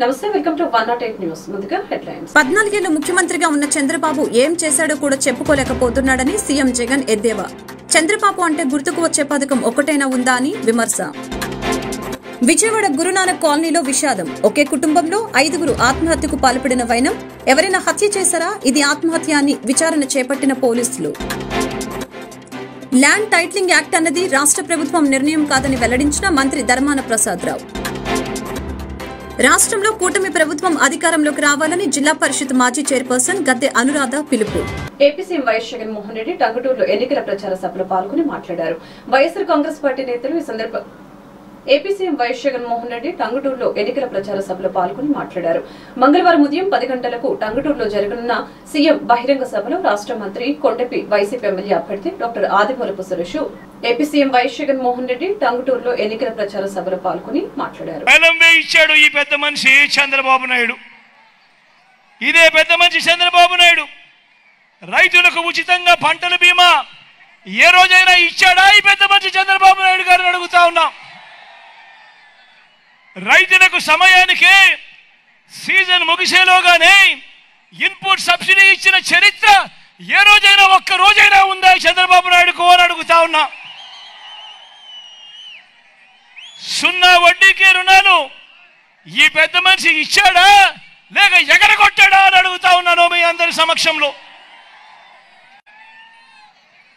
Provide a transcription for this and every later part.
నమస్తే, welcome to 108 news. ముందుగా headlines. 14 ఏళ్లు ముఖ్యమంత్రిగా ఉన్న చంద్రబాబు ఏం చేశాడో కూడా చెప్పుకోలేకపోతున్నాడని సీఎం జగన్ ఎద్దేవా. చంద్రబాబు అంటే గుర్తుకు వచ్చే పథకం ఒక్కటైనా ఉందా అని విమర్శ. విజయవాడ గురునానక్ కాలనీలో విషాదం. ఒకే కుటుంబంలో 5గురు ఆత్మహత్యకు పాల్పడిన వైనం. ఎవరైనా హత్య చేశారా? ఇది ఆత్మహత్య అని విచారణ చేపట్టిన పోలీసులు. ల్యాండ్ టైటిలింగ్ యాక్ట్ అన్నది రాష్ట్ర ప్రభుత్వం నిర్ణయం కాదని వెల్లడించిన మంత్రి ధర్మాన ప్రసాదరావు. రాష్ట్రంలో కూటమి ప్రభుత్వం అధికారంలోకి రావాలని జిల్లా పరిషత్ మాజీ చైర్పర్సన్ గద్దె అనురాధ పిలుపు. AP CM YS Jaganmohan Reddy టంగుటూరులో ఎన్నికల ప్రచార సభలో పాల్గొని మాట్లాడారు. వైఎస్ఆర్ కాంగ్రెస్ పార్టీ నేతలు ఈ సందర్భంగా AP CM YS Jaganmohan Reddy టంగుటూరులో ఎన్నికల ప్రచార సభలో పాల్గొని మాట్లాడారు. మంగళవారం ఉదయం 10 గంటలకు టంగుటూరులో జరగనున్న సీఎం బహిరంగ సభలో రాష్ట్ర మంత్రి కొండపి వైసీపీ ఎమ్మెల్యే అభ్యర్థి doctor Adimulapu Suresh, AP CM YS Jaganmohan Reddy టంగుటూరులో ఎన్నికల ప్రచార సభలో పాల్గొని మాట్లాడారు. ఇచ్చాడు ఈ పెద్ద మనిషి చంద్రబాబు నాయుడు. ఇదే పెద్ద మనిషి చంద్రబాబు నాయుడు రైతులకు ఉచితంగా పంటల బీమా ఏ రోజైనా ఇచ్చాడా? ఈ పెద్ద మనిషి చంద్రబాబు నాయుడు గారిని అడుగుతా ఉన్నాం. రైతులకు సమయానికి సీజన్ ముగిసేలోగానే ఇన్పుట్ సబ్సిడీ ఇచ్చిన చరిత్ర ఏ రోజైనా ఒక్క రోజైనా ఉందా చంద్రబాబు నాయుడుకు అని అడుగుతా ఉన్నా. 0 వడ్డీకే రుణాలు ఈ పెద్ద మనిషి ఇచ్చాడా లేక ఎగరగొట్టాడా అని అడుగుతా ఉన్నాను మీ అందరి సమక్షంలో.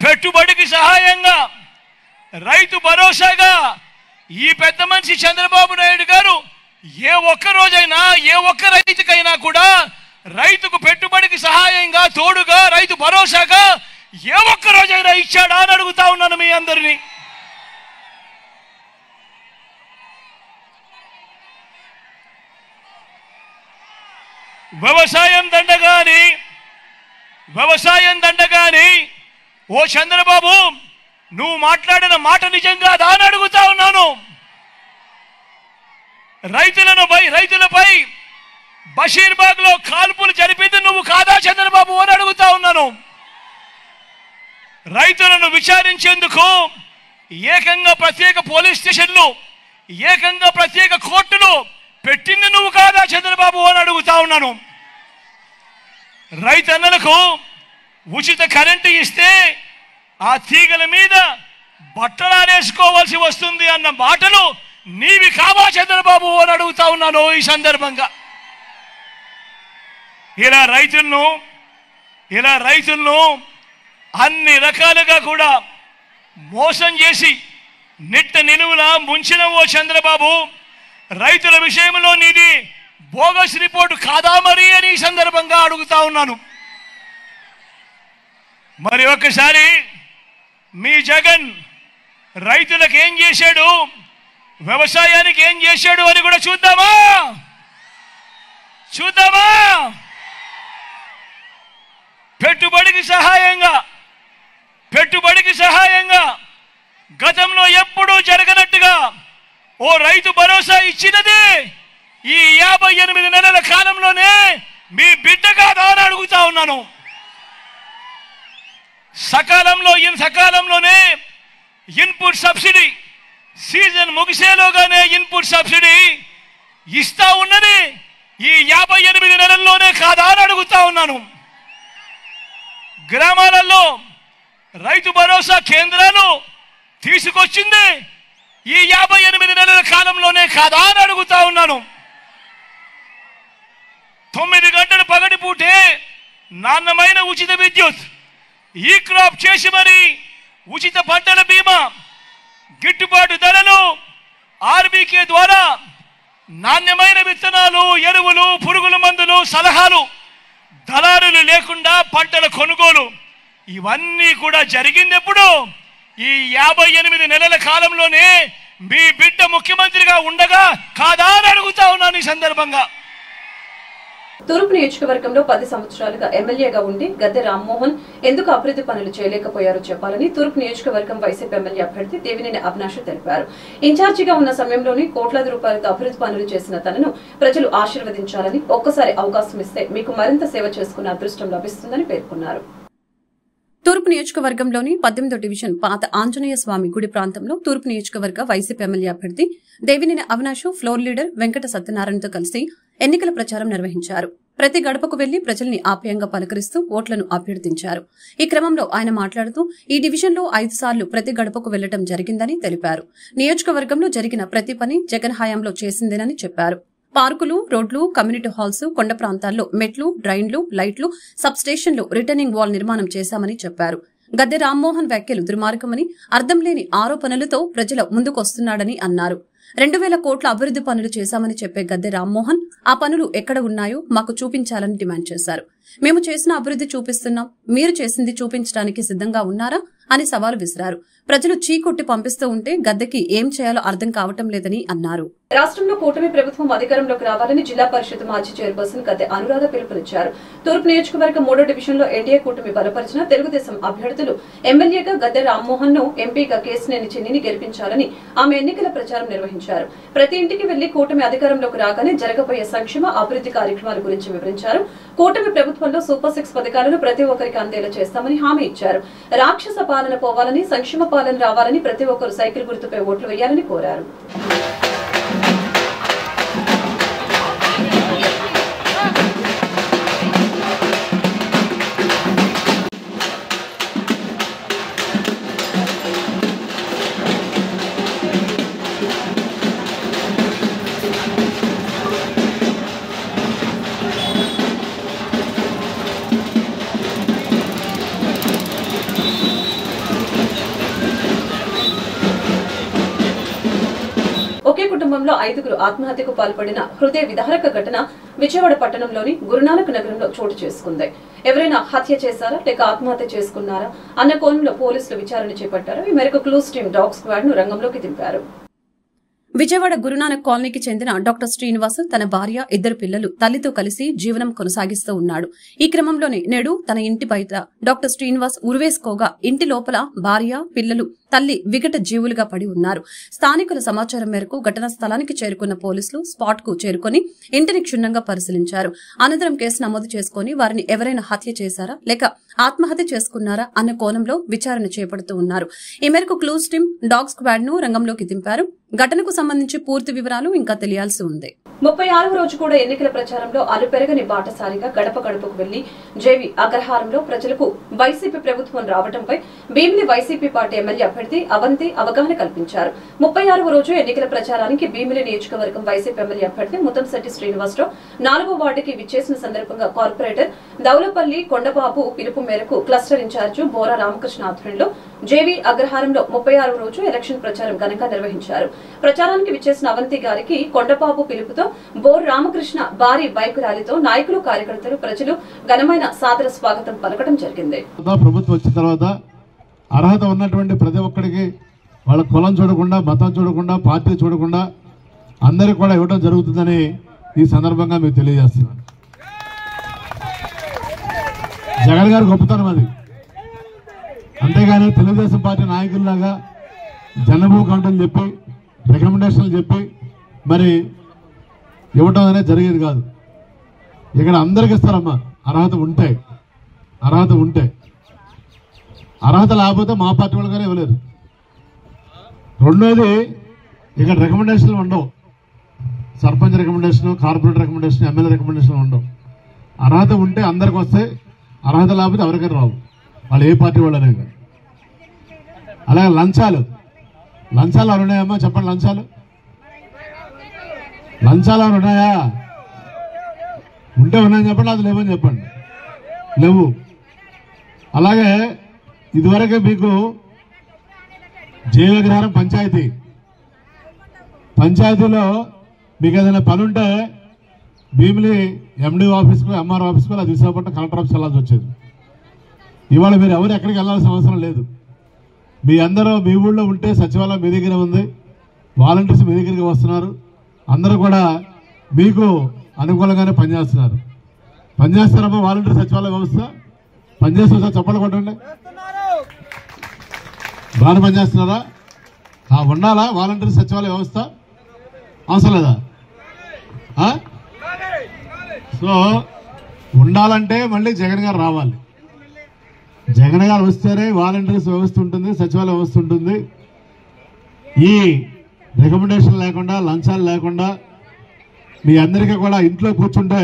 పెట్టుబడికి సహాయంగా రైతు భరోసాగా ఈ పెద్ద మనిషి చంద్రబాబు నాయుడు గారు ఏ ఒక్క రోజైనా ఏ ఒక్క రైతుకైనా కూడా రైతుకు పెట్టుబడికి సహాయంగా తోడుగా రైతు భరోసాగా ఏ ఒక్క రోజైనా ఇచ్చాడా అని అడుగుతా ఉన్నాను మీ అందరినీ. వ్యవసాయం దండగాని ఓ చంద్రబాబు నువ్వు మాట్లాడిన మాట నిజంగా దాని అడుగుతా ఉన్నాను. రైతులపై బషీర్బాగ్ లో కాల్పులు జరిపింది నువ్వు కాదా చంద్రబాబు అని అడుగుతా ఉన్నాను. రైతులను విచారించేందుకు ఏకంగా ప్రత్యేక పోలీస్ స్టేషన్లు ఏకంగా ప్రత్యేక కోర్టులు పెట్టింది నువ్వు కాదా చంద్రబాబు అని అడుగుతా ఉన్నాను. రైతన్నలకు ఉచిత కరెంటు ఇస్తే ఆ తీగల మీద బట్టలారేసుకోవాల్సి వస్తుంది అన్న మాటలు నీవి కావా చంద్రబాబు అని అడుగుతా ఉన్నాను. ఈ సందర్భంగా ఇలా రైతులను అన్ని రకాలుగా కూడా మోసం చేసి నిట్ట నిలువులా ముంచిన ఓ చంద్రబాబు రైతుల విషయంలో నీది బోగస్ రిపోర్టు కాదా మరి అని ఈ సందర్భంగా అడుగుతా ఉన్నాను. మరి ఒక్కసారి మీ జగన్ రైతులకు ఏం చేశాడు, వ్యవసాయానికి ఏం చేశాడు అని కూడా చూద్దామా? పెట్టుబడికి సహాయంగా గతంలో ఎప్పుడూ జరగనట్టుగా ఓ రైతు భరోసా ఇచ్చినది ఈ 58 నెలల కాలంలోనే మీ బిడ్డ కాదా అని అడుగుతా ఉన్నాను. సకాలంలోనే ఇన్పుట్ సబ్సిడీ సీజన్ ముగిసేలోగానే ఇన్పుట్ సబ్సిడీ ఇస్తా ఉన్నది ఈ 58 నెలల్లోనే కాదా అని అడుగుతా ఉన్నాను. గ్రామాలలో రైతు భరోసా కేంద్రాలు తీసుకొచ్చింది ఈ 58 నెలల కాలంలోనే కాదా అని అడుగుతా ఉన్నాను. 9 గంటలు పగటిపూటే నాణ్యమైన ఉచిత విద్యుత్ ఈ క్రాప్ చేసి మరి ఉచిత పంటల బీమా గిట్టుబాటు ధరలు ఆర్బీకే ద్వారా నాణ్యమైన విత్తనాలు ఎరువులు పురుగుల మందులు సలహాలు దళారులు లేకుండా పంటల కొనుగోలు ఇవన్నీ కూడా జరిగింది ఎప్పుడు ఈ 58 నెలల కాలంలోనే మీ బిడ్డ ముఖ్యమంత్రిగా ఉండగా కాదా అని అడుగుతా ఉన్నాను. ఈ సందర్భంగా తూర్పు నియోజకవర్గంలో 10 సంవత్సరాలుగా ఎమ్మెల్యేగా ఉండి గద్దె రామ్మోహన్ ఎందుకు అభివృద్ధి పనులు చేయలేకపోయారో చెప్పాలని తూర్పు నియోజకవర్గం వైసీపీ ఎమ్మెల్యే అభ్యర్థి దేవినేని అవినాష్ తెలిపారు. ఇన్ఛార్జిగా ఉన్న సమయంలోనే కోట్లాది రూపాయలతో అభివృద్ధి పనులు చేసిన తనను ప్రజలు ఆశీర్వదించాలని, ఒక్కసారి అవకాశం ఇస్తే మీకు మరింత సేవ చేసుకునే అదృష్టం లభిస్తుందని పేర్కొన్నారు. తూర్పు నియోజకవర్గంలోని 18వ డివిజన్ పాత ఆంజనేయ స్వామి గుడి ప్రాంతంలో తూర్పు నియోజకవర్గ వైసీపీ ఎమ్మెల్యే అభ్యర్థి దేవినేని అవినాష్ ఫ్లోర్ లీడర్ వెంకట సత్యనారాయణతో కలిసి ఎన్నికల ప్రచారం నిర్వహించారు. ప్రతి గడపకు వెళ్లి ప్రజల్ని ఆప్యాయంగా పలకరిస్తూ ఓట్లను అభ్యర్థించారు. ఈ క్రమంలో ఆయన మాట్లాడుతూ ఈ డివిజన్లో 5 సార్లు ప్రతి గడపకు వెళ్లడం జరిగిందని తెలిపారు. నియోజకవర్గంలో జరిగిన ప్రతి పని జగన్ హయాంలో చేసిందేనని చెప్పారు. పార్కులు, రోడ్లు, కమ్యూనిటీ హాల్స్, కొండ ప్రాంతాల్లో మెట్లు, డ్రైన్లు, లైట్లు, సబ్స్టేషన్లు, రిటర్నింగ్ వాల్ నిర్మాణం చేశామని చెప్పారు. గద్దె రామ్మోహన్ వ్యాఖ్యలు దుర్మార్గమని, అర్థం లేని ఆరోపణలతో ప్రజల ముందుకొస్తున్నాడని అన్నారు. 2000 కోట్ల అభివృద్ది పనులు చేశామని చెప్పే గద్దె రామ్మోహన్ ఆ పనులు ఎక్కడ ఉన్నాయో మాకు చూపించాలని డిమాండ్ చేశారు. మేము చేసిన అభివృద్ది చూపిస్తున్నాం, మీరు చేసింది చూపించడానికి సిద్దంగా ఉన్నారా అని సవాలు విసిరారు. ప్రజలు చీకొట్టి పంపిస్తూ ఉంటే గద్దెకి ఏం చేయాలో అర్థం కావటం లేదని అన్నారు. రాష్ట్రంలో కూటమి ప్రభుత్వం అధికారంలోకి రావాలని జిల్లా పరిషత్ మాజీ చైర్పర్సన్ గద్దె అనురాధ పిలుపునిచ్చారు. తూర్పు నియోజకవర్గం 3వ డివిజన్లో ఎన్డీఏ కూటమి బలపరిచిన తెలుగుదేశం అభ్యర్థులు ఎమ్మెల్యేగా గద్దె రామ్మోహన్ ను, ఎంపీగా కేశినేని చిన్నిని గెలిపించాలని ఆమె ఎన్నికల ప్రచారం నిర్వహించారు. ప్రతి ఇంటికి వెళ్లి కూటమి అధికారంలోకి రాగానే జరగబోయే సంక్షేమ అభివృద్ది కార్యక్రమాల గురించి వివరించారు. కూటమి ప్రభుత్వంలో సూపర్ 6 పథకాలను ప్రతి ఒక్కరికి అందేలా చేస్తామని హామీ ఇచ్చారు. రాక్షస పాలన పోవాలని, సంక్షేమ పాలన రావాలని, ప్రతి ఒక్కరు సైకిల్ గుర్తుపై ఓట్లు వేయాలని కోరారు. ఒకే కుటుంబంలో 5గురు ఆత్మహత్యకు పాల్పడిన హృదయ విదారక ఘటన విజయవాడ పట్టణంలోని గురునానక్ నగరంలో చోటు చేసుకుంది. ఎవరైనా హత్య చేశారా లేక ఆత్మహత్య చేసుకున్నారా అన్న కోణంలో పోలీసులు విచారణ చేపట్టారు. ఈ మేరకు క్లూస్ టీమ్ డాగ్ స్క్వాడ్ ను రంగంలోకి దింపారు. విజయవాడ గురునానక్ కాలనీకి చెందిన డాక్టర్ శ్రీనివాస్ తన భార్య, 2 పిల్లలు, తల్లితో కలిసి జీవనం కొనసాగిస్తూ ఉన్నాడు. ఈ క్రమంలోనే నేడు తన ఇంటి బయట డాక్టర్ శ్రీనివాస్ ఉరివేసుకోగా ఇంటి లోపల భార్య, పిల్లలు, తల్లి వికట జీవులుగా పడి ఉన్నారు. స్థానికుల సమాచారం మేరకు ఘటనా స్థలానికి చేరుకున్న పోలీసులు స్పాట్ కు చేరుకుని ఇంటిని క్షుణ్ణంగా పరిశీలించారు. అనంతరం కేసు నమోదు చేసుకుని వారిని ఎవరైనా హత్య చేశారా లేక ఆత్మహత్య చేసుకున్నారా అన్న కోణంలో విచారణ చేపడుతూ ఉన్నారు. ఈ మేరకు క్లూస్ టీమ్ డాగ్ స్క్వాడ్ ను రంగంలోకి దింపారు. ఘటనకు సంబంధించి పూర్తి వివరాలు ఇంకా తెలియాల్సి ఉంది. 36వ రోజు కూడా ఎన్నికల ప్రచారంలో అలుపెరగని బాటసారిగా గడప గడపకు వెళ్లి జేవి అగ్రహారంలో ప్రజలకు వైసీపీ ప్రభుత్వం రావడంపై భీమిలి వైసీపీ పార్టీ ఎమ్మెల్యే అభ్యర్థి అవంతి అవగాహన కల్పించారు. 36వ రోజు ఎన్నికల ప్రచారానికి భీమిలి నియోజకవర్గం వైసీపీ ఎమ్మెల్యే అభ్యర్థి ముత్తంశెట్టి శ్రీనివాసరావు 4వ వార్డుకి విచ్చేసిన సందర్భంగా కార్పొరేటర్ దౌలపల్లి కొండబాబు పిలుపు మేరకు క్లస్టర్ ఇన్ఛార్జి బోరా రామకృష్ణ ఆధ్వర్యంలో జేవి అగ్రహారంలో 36వ రోజు ఎలక్షన్ ప్రచారం ఘనంగా నిర్వహించారు. ప్రచారానికి విచ్చేసిన అవంతి గారికి కొండబాబు పిలుపుతో బోర్ రామకృష్ణ భారీ బైక్ ర్యాలీతో నాయకులు, కార్యకర్తలు, ప్రజలు ఘనమైన సాదర స్వాగతం పలకడం జరిగింది. ప్రభుత్వం వచ్చిన తర్వాత అర్హత ఉన్నటువంటి ప్రతి ఒక్కరికి వాళ్ళ కులం చూడకుండా, మతం చూడకుండా, పార్టీ చూడకుండా అందరికి కూడా ఇవ్వడం జరుగుతుందని ఈ సందర్భంగా మీకు తెలియజేస్తున్నాను. జగన్ గారి గొప్పతనం అది. అంతేగాని తెలుగుదేశం పార్టీ నాయకుల్లాగా జనభూ కౌంటర్లు చెప్పి, రికమెండేషన్లు చెప్పి మరి ఇవ్వటం అనేది జరిగేది కాదు. ఇక్కడ అందరికి ఇస్తారమ్మా అర్హత ఉంటే. అర్హత లేకపోతే మా పార్టీ వాళ్ళు కానీ ఇవ్వలేరు. రెండోది, ఇక్కడ రికమెండేషన్లు ఉండవు. Sarpanch recommendation, corporator recommendation, MLA recommendation ఉండవు. అర్హత ఉంటే అందరికి వస్తాయి, అర్హత లేకపోతే ఎవరికైనా రావు, వాళ్ళు ఏ పార్టీ వాళ్ళనే. అలాగే లంచాలు ఎవరు ఉన్నాయమ్మా చెప్పండి. లంచాలు ఎవరు ఉన్నాయా? ఉంటే ఉన్నాయని చెప్పండి, అది లేవని చెప్పండి. లేవు. అలాగే ఇదివరకే మీకు జయవిగ్రహారం పంచాయతీలో మీకు ఏదైనా పని ఉంటే భీమిలి ఎండి ఆఫీస్కు, ఎంఆర్ ఆఫీస్కు, అది విశాఖపట్నం కలెక్టర్ ఆఫీస్ వెళ్ళాల్సి వచ్చేది. ఇవాళ మీరు ఎవరు ఎక్కడికి వెళ్ళాల్సిన అవసరం లేదు. మీ అందరూ మీ ఊళ్ళో ఉంటే సచివాలయం మీ దగ్గర ఉంది, వాలంటీర్స్ మీ దగ్గరికి వస్తున్నారు. అందరూ కూడా మీకు అనుకూలంగానే పనిచేస్తారమ్మా. వాలంటీర్ సచివాలయ వ్యవస్థ పనిచేస్తున్నా చెప్పలు కొట్టండి. బాగా పనిచేస్తున్నారా? ఉండాలా వాలంటీర్ సచివాలయ వ్యవస్థ? అవసరం లేదా? సో ఉండాలంటే మళ్ళీ జగన్ గారు రావాలి. జగన్ గారు వస్తేనే వాలంటీర్స్ వ్యవస్థ ఉంటుంది, సచివాలయ వ్యవస్థ ఉంటుంది. ఈ రికమెండేషన్ లేకుండా, లంచాలు లేకుండా మీ అందరికీ కూడా ఇంట్లో కూర్చుంటే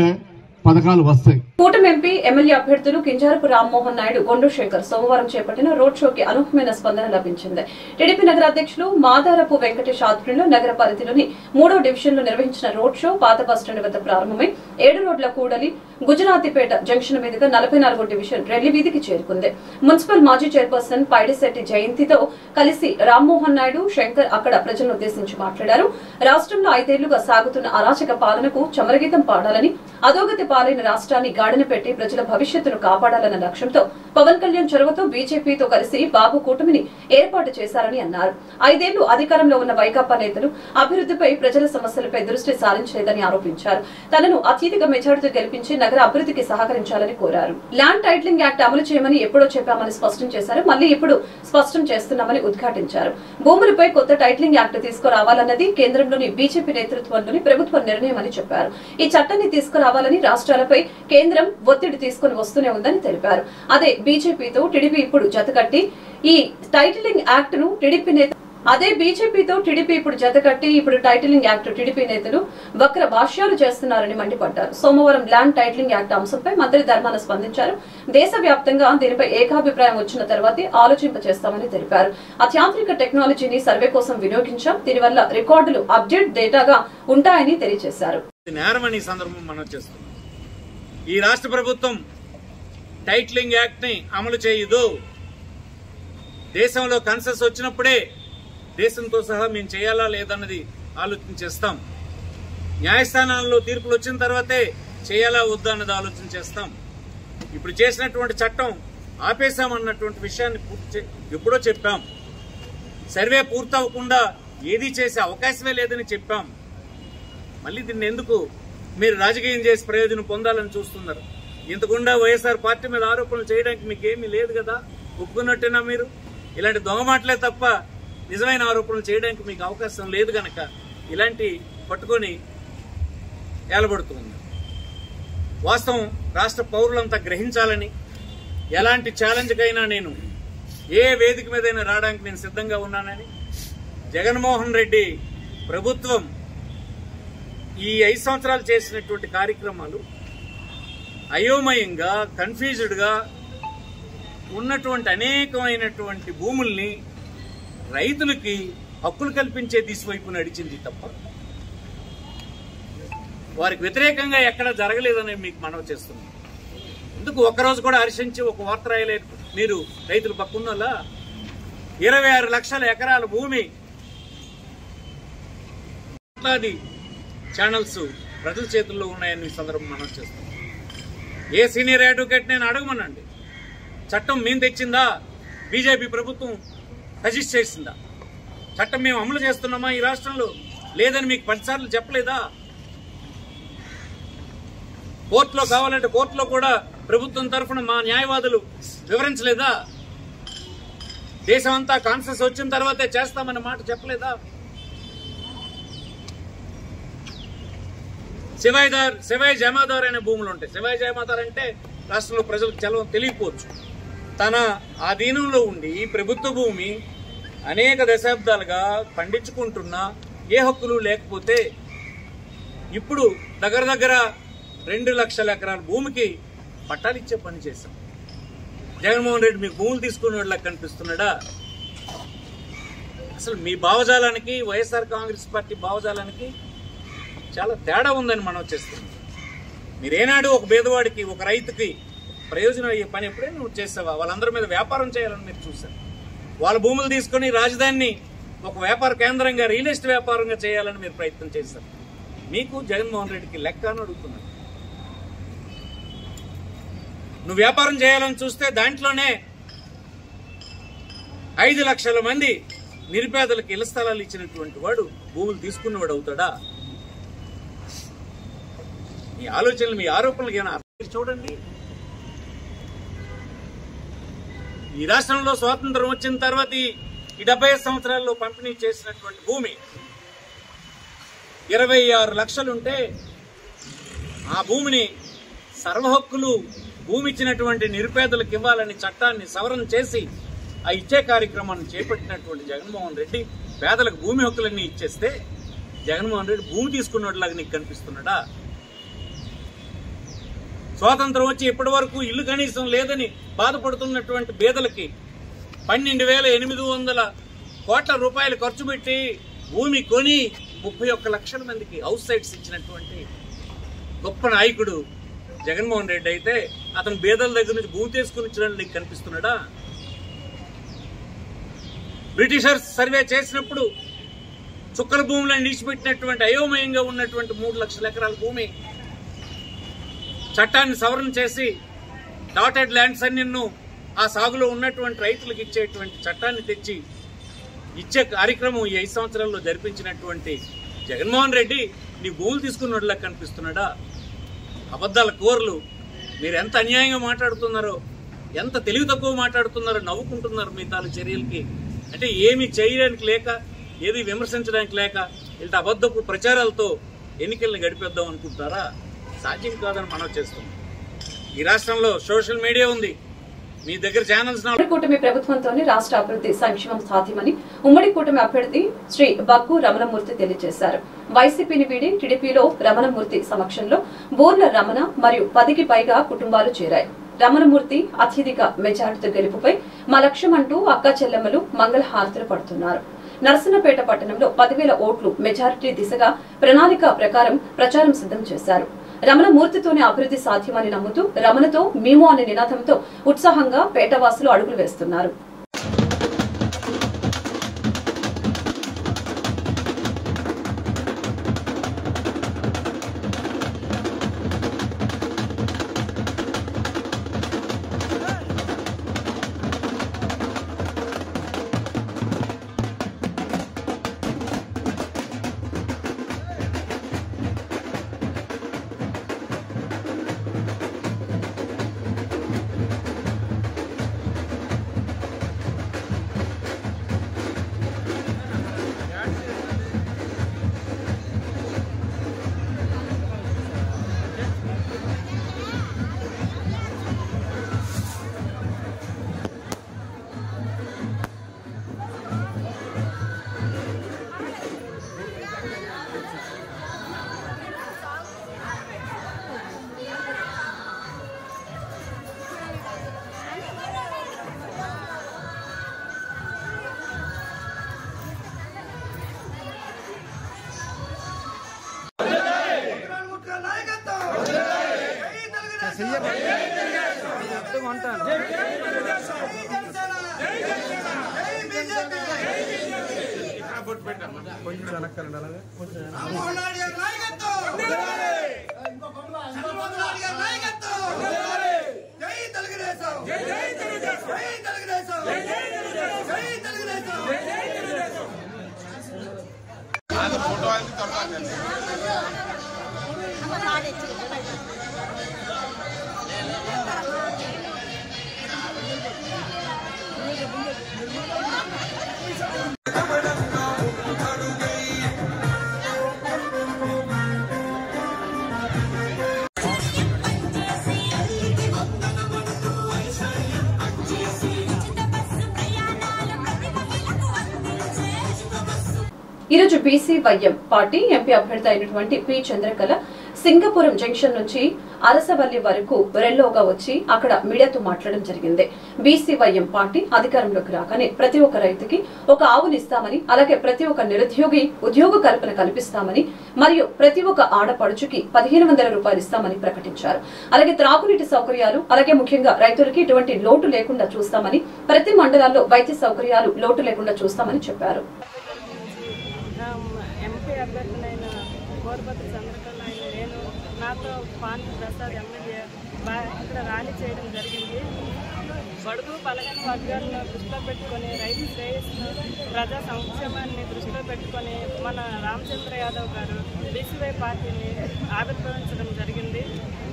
పథకాలు వస్తాయి. కూటమి ఎంపీ ఎమ్మెల్యే అభ్యర్థులు కింజారపు రామ్మోహన్ నాయుడు, గొండు శేఖర్ సోమవారం చేపట్టిన రోడ్ షోకి అనూహ్యమైన స్పందన లభించింది. టీడీపీ నగర అధ్యక్షులు మాదారపు వెంకటేష్ ఆధ్వర్యంలో నగర పరిధిలోని 3వ డివిజన్లో నిర్వహించిన రోడ్ షో పాత బస్టాండ్ వద్ద ప్రారంభమై 7 రోడ్ల కూడలి గుజరాతీపేట జంక్షన్ మీదుగా 44వ డివిజన్ రెల్లి వీధికి చేరుకుంది. మున్సిపల్ మాజీ చైర్పర్సన్ పైడిశెట్టి జయంతితో కలిసి రామ్మోహన్ నాయుడు, శంకర్ అక్కడ ప్రజలను ఉద్దేశించి మాట్లాడారు. రాష్ట్రంలో 5 ఏళ్లుగా సాగుతున్న అరాచక పాలనకు చమరగీతం పాడాలని, అధోగతి పాలైన రాష్ట్రాన్ని గాడిన పెట్టి ప్రజల భవిష్యత్తును కాపాడాలన్న లక్ష్యంతో పవన్ కళ్యాణ్ చొరవతో బీజేపీతో కలిసి బాబు కూటమిని ఏర్పాటు చేశారని అన్నారు. 5 ఏళ్లు అధికారంలో ఉన్న వైకాపా నేతలు అభివృద్ధిపై, ప్రజల సమస్యలపై దృష్టి సారించలేదని ఆరోపించారు. తనను అత్యధిక మెజార్టీతో గెలిపించి నగర అభివృద్ధికి సహకరించాలని కోరారు. ల్యాండ్ టైటిలింగ్ యాక్ట్ అమలు చేయమని ఎప్పుడో చెప్పామని స్పష్టం చేశారు. మళ్లీ ఇప్పుడు స్పష్టం చేస్తున్నామని ఉద్ఘాటించారు. భూములపై కొత్త టైటిలింగ్ యాక్ట్ తీసుకురావాలన్నది కేంద్రంలోని బీజేపీ నేతృత్వంలోని ప్రభుత్వ నిర్ణయమని చెప్పారు. ఈ చట్టాన్ని తీసుకురావాలని రాష్ట్రాలపై కేంద్రం ఒత్తిడి తీసుకుని వస్తూనే ఉందని తెలిపారు. అదే బీజేపీతో టీడీపీ ఇప్పుడు జతకట్టి ఈ టైటిలింగ్ యాక్ట్ ను ఇప్పుడు టైటిలింగ్ యాక్ట్ టీడీపీ నేతలు వక్ర భాష్యాలు చేస్తున్నారని మండిపడ్డారు. సోమవారం ల్యాండ్ టైటిలింగ్ యాక్ట్ అంశంపై మంత్రి ధర్మాన స్పందించారు. దేశవ్యాప్తంగా దీనిపై ఏకాభిప్రాయం వచ్చిన తర్వాతే ఆలోచింపచేస్తామని తెలిపారు. అత్యాధునిక టెక్నాలజీని సర్వే కోసం వినియోగించాం. దీనివల్ల రికార్డులు అప్డేట్ డేటాగా ఉంటాయని తెలియజేశారు. ఈ రాష్ట్ర ప్రభుత్వం టైటిలింగ్ యాక్ట్ ని అమలు చేయదు. దేశంలో కన్సెస్ వచ్చినప్పుడే దేశంతో సహా మేము చేయాలా లేదన్నది ఆలోచన చేస్తాం. న్యాయస్థానాల్లో తీర్పులు వచ్చిన తర్వాతే చేయాలా వద్దా అన్నది ఆలోచన చేస్తాం. ఇప్పుడు చేసినటువంటి చట్టం ఆపేశామన్నటువంటి విషయాన్ని ఎప్పుడో చెప్పాం. సర్వే పూర్తవకుండా ఏదీ చేసే అవకాశమే లేదని చెప్పాం. మళ్ళీ దీన్ని ఎందుకు మీరు రాజకీయం చేసి ప్రయోజనం పొందాలని చూస్తున్నారు? ఇంతకుండా వైఎస్ఆర్ పార్టీ మీద ఆరోపణలు చేయడానికి మీకేమీ లేదు కదా, ఒప్పుకున్నట్టేనా? మీరు ఇలాంటి దొంగ మాటలే తప్ప నిజమైన ఆరోపణలు చేయడానికి మీకు అవకాశం లేదు గనక ఇలాంటి పట్టుకొని ఏలబడుతుంది. వాస్తవం రాష్ట్ర పౌరులంతా గ్రహించాలని, ఎలాంటి ఛాలెంజ్కైనా నేను ఏ వేదిక మీదైనా రావడానికి నేను సిద్ధంగా ఉన్నానని జగన్మోహన్ రెడ్డి ప్రభుత్వం ఈ 5 సంవత్సరాలు చేసినటువంటి కార్యక్రమాలు అయోమయంగా, కన్ఫ్యూజ్డ్ గా ఉన్నటువంటి అనేకమైనటువంటి భూముల్ని రైతులకి హక్కులు కల్పించే దిశవైపు నడిచింది తప్ప వారికి వ్యతిరేకంగా ఎక్కడ జరగలేదని మీకు మనవి చేస్తున్నాం. ఎందుకు ఒక్కరోజు కూడా హర్షించి ఒక వార్త రాయలేదు మీరు? రైతులు పక్కున్నలా 26 లక్షల ఎకరాల భూమి, ఛానల్స్ ప్రజల చేతుల్లో ఉన్నాయని ఈ సందర్భం మనం చేస్తాం. ఏ సీనియర్ అడ్వకేట్ నేను అడగమనండి, చట్టం మేము తెచ్చిందా, బీజేపీ ప్రభుత్వం సజెస్ట్ చేసిందా? చట్టం మేము అమలు చేస్తున్నామా ఈ రాష్ట్రంలో? లేదని మీకు 10 సార్లు చెప్పలేదా? కోర్టులో కావాలంటే కోర్టులో కూడా ప్రభుత్వం తరఫున మా న్యాయవాదులు వివరించలేదా? దేశం అంతా కాన్సెస్ వచ్చిన తర్వాతే చేస్తామన్న మాట చెప్పలేదా? శివాయి జమాదార్ అనే భూములు ఉంటాయి. శివాయి జమాదార్ అంటే రాష్ట్రంలో ప్రజలకు చలం తెలియకపోవచ్చు. తన ఆధీనంలో ఉండి ఈ ప్రభుత్వ భూమి అనేక దశాబ్దాలుగా పండించుకుంటున్నా ఏ హక్కులు లేకపోతే ఇప్పుడు దగ్గర 2 లక్షల ఎకరాల భూమికి పట్టాలు ఇచ్చే పని చేశాం. జగన్మోహన్ రెడ్డి మీకు భూములు తీసుకునేలా కనిపిస్తున్నాడా? అసలు మీ భావజాలానికి వైఎస్ఆర్ కాంగ్రెస్ పార్టీ భావజాలానికి చాలా తేడా ఉందని మనం చేస్తున్నాం. మీరేనాడు ఒక పేదవాడికి, ఒక రైతుకి ప్రయోజనం అయ్యే పని ఎప్పుడైనా నువ్వు చేసావా? వాళ్ళందరి మీద వ్యాపారం చేయాలని మీరు చూశారు. వాళ్ళ భూములు తీసుకుని రాజధానిని ఒక వ్యాపార కేంద్రంగా, రియల్ ఎస్టేట్ వ్యాపారంగా చేయాలని మీరు ప్రయత్నం చేశారు. మీకు జగన్మోహన్ రెడ్డికి లెక్క అని అడుగుతున్నాడు. నువ్వు వ్యాపారం చేయాలని చూస్తే దాంట్లోనే 5 లక్షల మంది నిరుపేదలకు ఇళ్ల స్థలాలు ఇచ్చినటువంటి వాడు భూములు తీసుకున్నవాడు అవుతాడా? మీ ఆలోచనలు, మీ ఆరోపణలు ఏమైనా చూడండి. ఈ రాష్ట్రంలో స్వాతంత్రం వచ్చిన తర్వాత ఈ 75 సంవత్సరాల్లో పంపిణీ చేసినటువంటి భూమి 26 లక్షలుంటే ఆ భూమిని సర్వహక్కులు భూమి ఇచ్చినటువంటి నిరుపేదలకు ఇవ్వాలని చట్టాన్ని సవరణ చేసి ఆ ఇచ్చే కార్యక్రమాన్ని చేపట్టినటువంటి జగన్మోహన్ రెడ్డి పేదలకు భూమి హక్కులన్నీ ఇచ్చేస్తే జగన్మోహన్ రెడ్డి భూమి తీసుకున్నట్లాగా నీకు కనిపిస్తున్నాడా? స్వాతంత్రం వచ్చి ఇప్పటి వరకు ఇల్లు కనీసం లేదని బాధపడుతున్నటువంటి పేదలకి 12,800 కోట్ల రూపాయలు ఖర్చు పెట్టి భూమి కొని 31 లక్షల మందికి హౌస్ సైట్స్ ఇచ్చినటువంటి గొప్ప నాయకుడు జగన్మోహన్ రెడ్డి అయితే అతను పేదల దగ్గర నుంచి భూమి తీసుకుని ఇచ్చినట్టు నీకు కనిపిస్తున్నాడా? బ్రిటిషర్స్ సర్వే చేసినప్పుడు చుక్కల భూములను నిలిచిపెట్టినటువంటి అయోమయంగా ఉన్నటువంటి 3 లక్షల ఎకరాల భూమి చట్టాన్ని సవరణ చేసి డాటెడ్ ల్యాండ్స్ అన్నిన్ను ఆ సాగులో ఉన్నటువంటి రైతులకు ఇచ్చేటువంటి చట్టాన్ని తెచ్చి ఇచ్చే కార్యక్రమం ఈ 5 సంవత్సరాల్లో జరిపించినటువంటి జగన్మోహన్ రెడ్డి నీ భూములు తీసుకున్నట్లా కనిపిస్తున్నాడా? అబద్ధాల కోర్లు. మీరు ఎంత అన్యాయంగా మాట్లాడుతున్నారో, ఎంత తెలివి తక్కువ మాట్లాడుతున్నారో, నవ్వుకుంటున్నారు మీ తాలూ చర్యలకి. అంటే ఏమి చేయడానికి లేక, ఏది విమర్శించడానికి లేక ఇంత అబద్ధపు ప్రచారాలతో ఎన్నికలను గడిపేద్దాం అనుకుంటారా? సాధ్యం కాదని మనం చేస్తాం. ఈ రాష్ట్రంలో సోషల్ మీడియా ఉంది, మీ దగ్గర ఛానల్స్. కూటమి ప్రభుత్వంతోనే రాష్ట్ర అభివృద్ధి సంక్షేమం సాధ్యమని ఉమ్మడి కూటమి అభ్యర్థి శ్రీ బక్కు రమణమూర్తి తెలియజేశారు. వైసీపీని వీడి టీడీపీలో రమణమూర్తి సమక్షంలో బోర్ల రమణ మరియు 10కి పైగా కుటుంబాలు చేరాయి. రమణమూర్తి అత్యధిక మెజార్టీతో గెలుపుపై మా లక్ష్యం అంటూ అక్క చెల్లెమ్మలు మంగళహారతులు పడుతున్నారు. నరసన్నపేట పట్టణంలో 10,000 ఓట్లు మెజారిటీ దిశగా ప్రణాళిక ప్రకారం ప్రచారం సిద్ధం చేశారు. రమణమూర్తితోనే అభివృద్ధి సాధ్యమని నమ్ముతూ రమణతో మేము అనే నినాదంతో ఉత్సాహంగా పేటవాసులు అడుగులు వేస్తున్నారు. ఈ రోజు బీసీవైఎం పార్టీ ఎంపీ అభ్యర్థి అయినటువంటి పి చంద్రకళ సింగపురం జంక్షన్ నుంచి అలసవల్లి వరకు రెల్లోగా వచ్చి అక్కడ మీడియాతో మాట్లాడడం జరిగింది. బీసీవైఎం పార్టీ అధికారంలోకి రాగానే ప్రతి ఒక్క రైతుకి ఒక ఆవునిస్తామని, అలాగే ప్రతి ఒక్క నిరుద్యోగి ఉద్యోగ కల్పన కల్పిస్తామని, మరియు ప్రతి ఒక్క ఆడపడుచుకి 1,500 రూపాయలు ఇస్తామని ప్రకటించారు. అలాగే త్రాగునీటి సౌకర్యాలు, అలాగే ముఖ్యంగా రైతులకి ఎటువంటి లోటు లేకుండా చూస్తామని, ప్రతి మండలాల్లో వైద్య సౌకర్యాలు లోటు లేకుండా చూస్తామని చెప్పారు. ఎంపీ అభ్యర్థులైన గోరపత్రి చంద్రకళ నేను నాతో పాండ్య ప్రసాద్ ఎమ్మెల్యే ఇక్కడ ర్యాలీ చేయడం జరిగింది. బడుగు బలహీన వర్గాలను దృష్టిలో పెట్టుకొని రైతు శ్రేయస్సును ప్రజా సంక్షేమాన్ని దృష్టిలో పెట్టుకొని మన రామచంద్ర యాదవ్ గారు బీసీవై పార్టీని ఆవిర్భవించడం జరిగింది.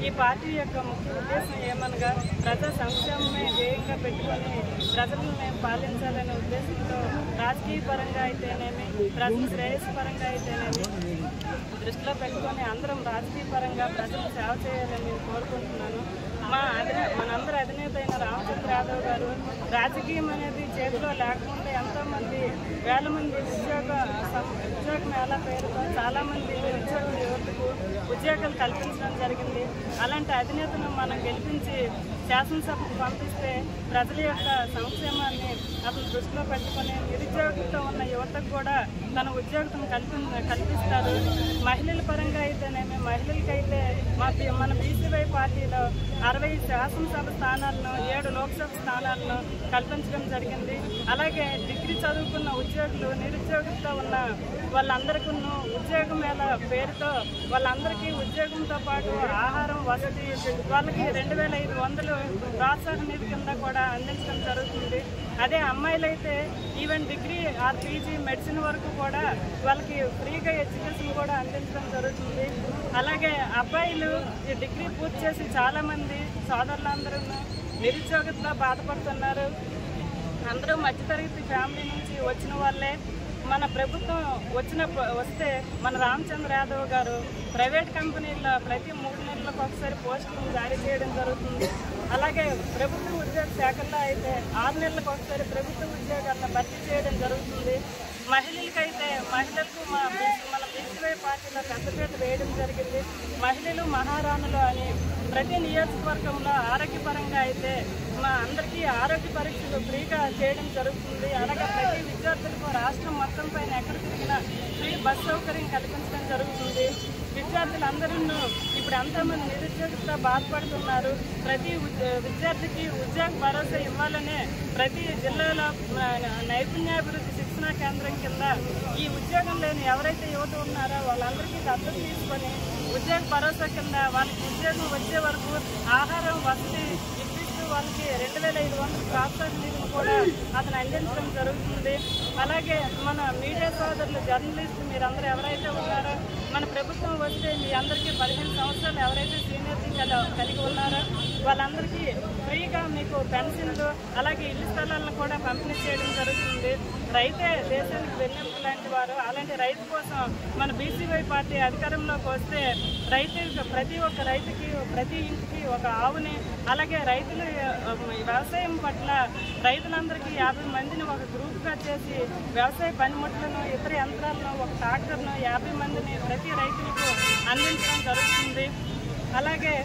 ఈ పార్టీ యొక్క ముఖ్య ఉద్దేశం ఏమనగా ప్రజా సంక్షేమమే ధ్యేయంగా పెట్టుకొని ప్రజలను మేము పాలించాలనే ఉద్దేశంతో రాజకీయ పరంగా అయితేనేమి, ప్రజల శ్రేయస్సు పరంగా అయితేనేమి దృష్టిలో పెట్టుకొని అందరం రాజకీయ పరంగా ప్రజలకు సేవ చేయాలని నేను కోరుకుంటున్నాను. మనందరి అధినేత అయిన రామచంద్ర యాదవ్ గారు రాజకీయం అనేది చేతిలో లేకుండా ఎంతోమంది వేల మంది ఉద్యోగ మేళ పేరుతో చాలామంది నిరుద్యోగ యువతకు ఉద్యోగాలు కల్పించడం జరిగింది. అలాంటి అధినేతను మనం గెలిపించి శాసనసభకు పంపిస్తే ప్రజల యొక్క సంక్షేమాన్ని అతను దృష్టిలో పెట్టుకుని నిరుద్యోగంతో ఉన్న యువతకు కూడా తన ఉద్యోగం కల్పిస్తారు. మహిళల పరంగా అయితేనేమి మహిళలకైతే మన బీసీవై పార్టీలో 60 శాసనసభ స్థానాలను 7 లోక్సభ స్థానాలను కల్పించడం జరిగింది. అలాగే డిగ్రీ చదువుకున్న ఉద్యోగులు నిరుద్యోగంతో ఉన్న వాళ్ళందరికీ ఉద్యోగం మేళ పేరుతో వాళ్ళందరికీ ఉద్యోగంతో పాటు ఆహారం వసతి వాళ్ళకి 2500 ప్రోత్సాహ నిధి కింద కూడా అందించడం జరుగుతుంది. అదే అమ్మాయిలైతే even degree or PG medicine వరకు కూడా వాళ్ళకి ఫ్రీగా ఎడ్యుకేషన్ కూడా అందించడం జరుగుతుంది. అలాగే అబ్బాయిలు ఈ డిగ్రీ పూర్తి చేసి చాలామంది సోదరులందరూ నిరుద్యోగంతో బాధపడుతున్నారు. అందరూ మధ్యతరగతి ఫ్యామిలీ నుంచి వచ్చిన వాళ్ళే. మన ప్రభుత్వం వస్తే మన రామచంద్ర యాదవ్ గారు ప్రైవేట్ కంపెనీల్లో ప్రతి 3 నెలలకు ఒకసారి పోస్టులను జారీ చేయడం జరుగుతుంది. అలాగే ప్రభుత్వ ఉద్యోగ శాఖల్లో అయితే 6 నెలలకు ఒకసారి ప్రభుత్వ ఉద్యోగాలను భర్తీ చేయడం జరుగుతుంది. మహిళలకైతే మహిళలకు మన బీసీవై పార్టీలో పెద్దపీట వేయడం జరిగింది. మహిళలు మహారాణులు అని ప్రతి నియోజకవర్గంలో ఆరోగ్యపరంగా అయితే మా అందరికీ ఆరోగ్య పరీక్షలు ఫ్రీగా చేయడం జరుగుతుంది. అలాగే ప్రతి విద్యార్థులకు రాష్ట్రం మొత్తం పైన ఎక్కడ తిరిగినా ఫ్రీ బస్ సౌకర్యం కల్పించడం జరుగుతుంది. విద్యార్థులందరూ ఇప్పుడు ఎంతోమంది నిరుద్యోగంతో బాధపడుతున్నారు. ప్రతి విద్యార్థికి ఉద్యోగ భరోసా ఇవ్వాలనే ప్రతి జిల్లాలో నైపుణ్యాభివృద్ధి శిక్షణా కేంద్రం కింద ఈ ఉద్యోగం లేని ఎవరైతే యువత ఉన్నారో వాళ్ళందరికీ దత్తత తీసుకొని ఉద్యోగ భరోసా కింద వాళ్ళకి ఉద్యోగం వచ్చే వరకు ఆహారం వసతి ఇప్పిస్తూ వాళ్ళకి 2500 ప్రోత్సాహ నిధిని కూడా అతను అందించడం జరుగుతుంది. అలాగే మన మీడియా సోదరులు జర్నలిస్టు మీరందరూ ఎవరైతే ఉన్నారో మన ప్రభుత్వం వస్తే మీ అందరికీ 15 సంవత్సరాలు ఎవరైతే సీనియర్టీ కలిగి ఉన్నారో వాళ్ళందరికీ ఫ్రీగా మీకు పెన్షన్లు అలాగే ఇల్లు స్థలాలను కూడా పంపిణీ చేయడం జరుగుతుంది. రైతే దేశానికి వెన్నెముక లాంటి వారు. అలాంటి రైతు కోసం మన బీసీవై పార్టీ అధికారంలోకి వస్తే ప్రతి ఒక్క రైతుకి ప్రతి ఇంటికి ఒక ఆవుని అలాగే రైతులు వ్యవసాయం పట్ల రైతులందరికీ 50 మందిని ఒక గ్రూప్గా చేసి వ్యవసాయ పనిముట్లను ఇతర యంత్రాలను ఒక ట్రాక్టర్ను 50 మందిని ప్రతి రైతులకు అందించడం జరుగుతుంది. అలాగే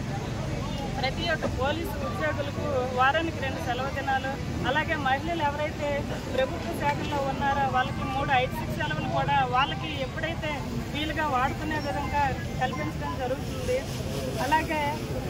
ప్రతి ఒక్క పోలీసు ఉద్యోగులకు వారానికి 2 సెలవు దినాలు అలాగే మహిళలు ఎవరైతే ప్రభుత్వ శాఖల్లో ఉన్నారో వాళ్ళకి 3 ఐదు సెలవులు కూడా వాళ్ళకి ఎప్పుడైతే వీలుగా వాడుకునే విధంగా కల్పించడం జరుగుతుంది. అలాగే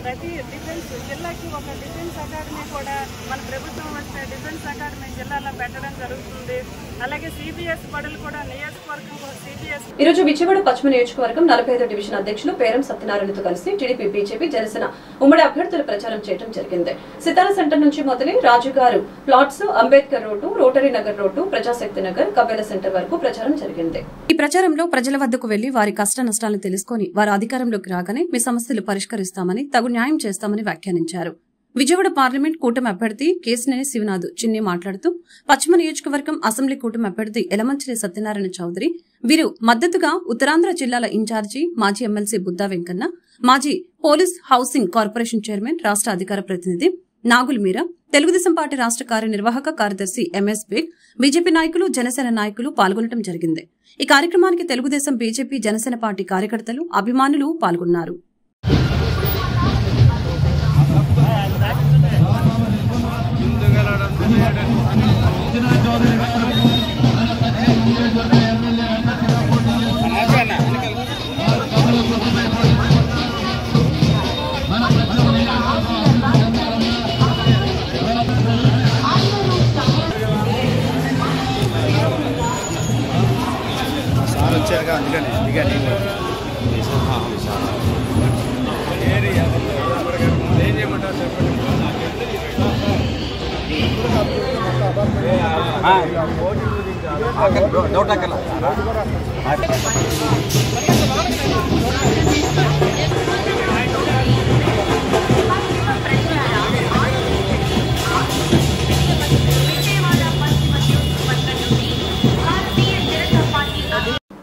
ప్రతి డిఫెన్స్ జిల్లాకి ఒక డిఫెన్స్ అకాడమీ కూడా మన ప్రభుత్వం వస్తే డిఫెన్స్ అకాడమీ జిల్లాలో పెట్టడం జరుగుతుంది. అలాగే సిబిఎస్ బడులు కూడా నియోజకవర్గంలో సిబిఎస్. ఈరోజు విజయవాడ పశ్చిమ నియోజకవర్గం 45వ డివిజన్ అధ్యక్షులు పేరం సత్యనారాయణతో కలిసి టీడీపీ బీజేపీ జనసేన ఉమ్మడి అభ్యర్థుల ప్రచారం చేయడం జరిగింది. సితార సెంటర్ నుంచి మొదలై రాజుగారు plots, Ambedkar road, Rotary Nagar road, Prajashakti Nagar, Kabela centre వరకు ప్రచారం జరిగింది. ఈ ప్రచారంలో ప్రజల వద్దకు వెళ్లి వారి కష్ట నష్టాలను తెలుసుకుని వారు అధికారంలోకి రాగానే మీ సమస్యలు పరిష్కరిస్తామని తగు న్యాయం చేస్తామని వ్యాఖ్యానించారు. విజయవాడ పార్లమెంట్ కూటమి అభ్యర్థి కేశినేని శివనాథ్ చిన్ని మాట్లాడుతూ పశ్చిమ నియోజకవర్గం అసెంబ్లీ కూటమి అభ్యర్థి ఎలమంచిలి సత్యనారాయణ చౌదరి వీరు మద్దతుగా ఉత్తరాంధ్ర జిల్లాల ఇన్ఛార్జి మాజీ ఎమ్మెల్సీ బుద్దా వెంకన్న, మాజీ పోలీస్ హౌసింగ్ కార్పొరేషన్ చైర్మన్, రాష్ట అధికార ప్రతినిధి నాగుల్ మీరా, తెలుగుదేశం పార్టీ రాష్ట కార్యనిర్వాహక కార్యదర్శి ఎంఎస్ బేగ్, బీజేపీ నాయకులు, జనసేన నాయకులు పాల్గొనడం జరిగింది. ఈ కార్యక్రమానికి తెలుగుదేశం, బీజేపీ, జనసేన పార్టీ కార్యకర్తలు, అభిమానులు పాల్గొన్నారు.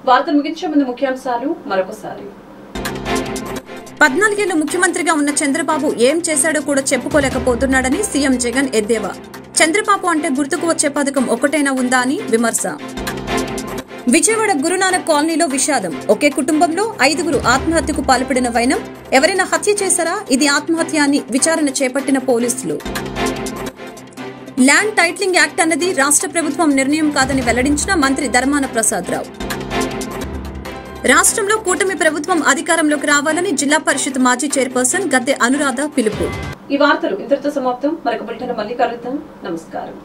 వార్తలు ముగించే ముందు ముఖ్యాంశాలు మరొకసారి. 14 ఏళ్లు ముఖ్యమంత్రిగా ఉన్న చంద్రబాబు ఏం చేశాడో కూడా చెప్పుకోలేకపోతున్నాడని సీఎం జగన్ ఎద్దేవా. చంద్రబాబు అంటే గుర్తుకు వచ్చే పథకం ఒక్కటైనా ఉందా అని విమర్శ. విజయవాడ గురునానక్ కాలనీలో విషాదం. ఒకే కుటుంబంలో 5గురు ఆత్మహత్యకు పాల్పడిన వైనం. ఎవరైనా హత్య చేశారా? ఇది ఆత్మహత్య అని విచారణ చేపట్టిన పోలీసులు. ల్యాండ్ టైటిలింగ్ యాక్ట్ అన్నది రాష్ట్ర ప్రభుత్వం నిర్ణయం కాదని వెల్లడించిన మంత్రి ధర్మాన ప్రసాదరావు. రాష్ట్రంలో కూటమి ప్రభుత్వం అధికారంలోకి రావాలని జిల్లా పరిషత్ మాజీ చైర్పర్సన్ గద్దె అనురాధ పిలుపు. ఈ వార్తలు ఇంతటితో సమాప్తం. మరొక బులెటిన్ మళ్ళీ కలుద్దాం. నమస్కారం.